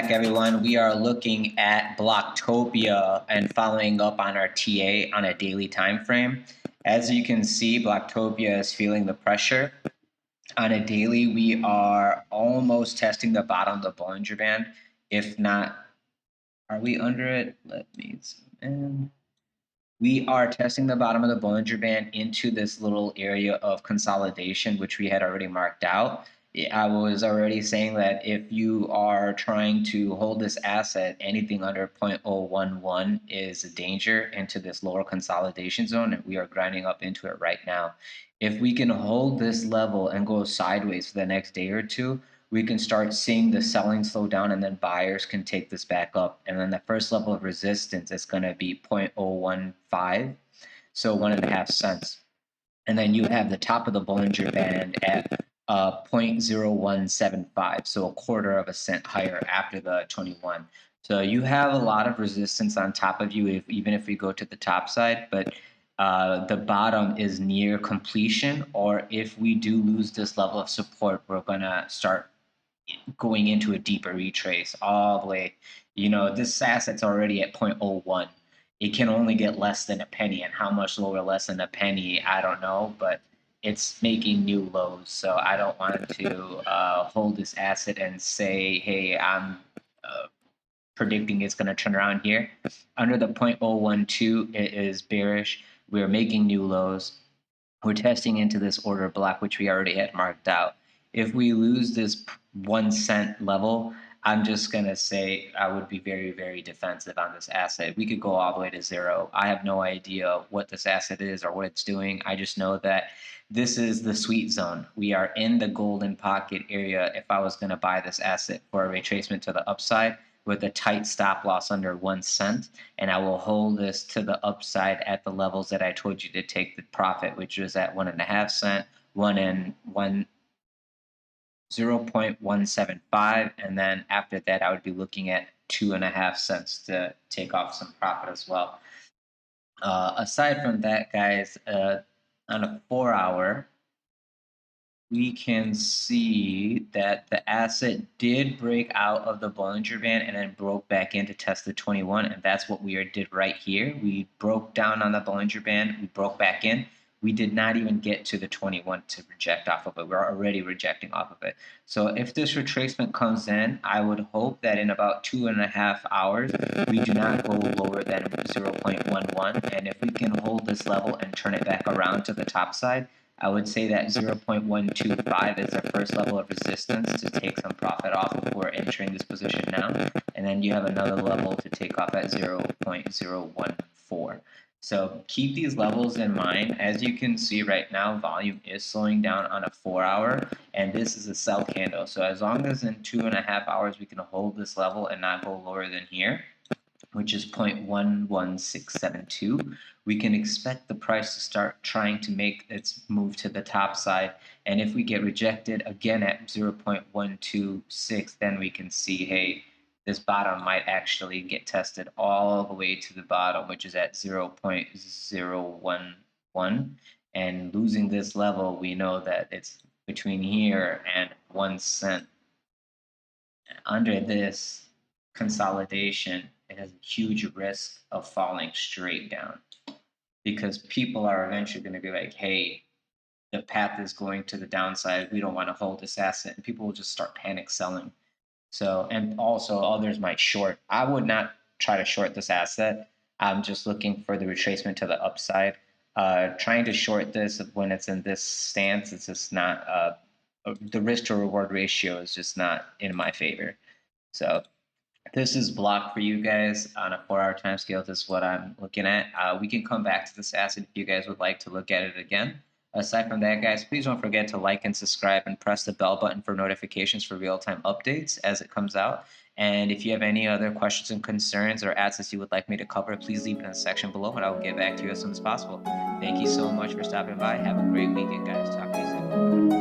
back, everyone. We are looking at Bloktopia and following up on our TA on a daily time frame. As you can see, Bloktopia is feeling the pressure. On a daily, we are almost testing the bottom of the Bollinger Band. If not, are we under it? Let me zoom in. We are testing the bottom of the Bollinger Band into this little area of consolidation, which we had already marked out. I was already saying that if you are trying to hold this asset, anything under 0.011 is a danger into this lower consolidation zone, and we are grinding up into it right now. If we can hold this level and go sideways for the next day or two, we can start seeing the selling slow down, and then buyers can take this back up. And then the first level of resistance is going to be 0.015, so 1.5 cents. And then you have the top of the Bollinger Band at 0.0175, so 1/4 cent higher after the 21. So you have a lot of resistance on top of you, even if we go to the top side, but the bottom is near completion, or if we do lose this level of support, we're going to start going into a deeper retrace all the way. You know, this asset's already at 0.01. It can only get less than a penny, and how much lower less than a penny, I don't know, but it's making new lows. So I don't want to hold this asset and say, hey, I'm predicting it's going to turn around here. Under the 0.012, it is bearish. We're making new lows. We're testing into this order block, which we already had marked out. If we lose this 1 cent level, I'm just going to say I would be very, very defensive on this asset. We could go all the way to zero. I have no idea what this asset is or what it's doing. I just know that this is the sweet zone. We are in the golden pocket area if I was going to buy this asset for a retracement to the upside with a tight stop loss under 1 cent. And I will hold this to the upside at the levels that I told you to take the profit, which was at 1.5 cent, 0.175, and then after that I would be looking at 2.5 cents to take off some profit as well. Aside from that, guys, on a 4-hour, we can see that the asset did break out of the Bollinger Band and then broke back in to test the 21, and that's what we did right here. We broke down on the Bollinger Band, we broke back in. We did not even get to the 21 to reject off of it. We're already rejecting off of it. So if this retracement comes in, I would hope that in about 2.5 hours, we do not go lower than 0.11. And if we can hold this level and turn it back around to the top side, I would say that 0.125 is our first level of resistance to take some profit off before entering this position now. And then you have another level to take off at 0.014. So keep these levels in mind. As you can see right now, volume is slowing down on a 4-hour, and this is a sell candle. So as long as in 2.5 hours we can hold this level and not go lower than here, which is 0.11672, we can expect the price to start trying to make its move to the top side. And if we get rejected again at 0.126, then we can see, hey, this bottom might actually get tested all the way to the bottom, which is at 0.011. And losing this level, we know that it's between here and 1 cent. Under this consolidation, it has a huge risk of falling straight down, because people are eventually going to be like, hey, the path is going to the downside. We don't want to hold this asset. And people will just start panic selling. So, and also others might short. I would not try to short this asset. I'm just looking for the retracement to the upside. Trying to short this when it's in this stance, it's just not, the risk to reward ratio is just not in my favor. So this is blocked for you guys on a 4-hour time scale. This is what I'm looking at. We can come back to this asset if you guys would like to look at it again. Aside from that, guys, please don't forget to like and subscribe and press the bell button for notifications for real-time updates as it comes out. And if you have any other questions and concerns or assets you would like me to cover, please leave it in the section below and I will get back to you as soon as possible. Thank you so much for stopping by. Have a great weekend, guys. Talk to you soon.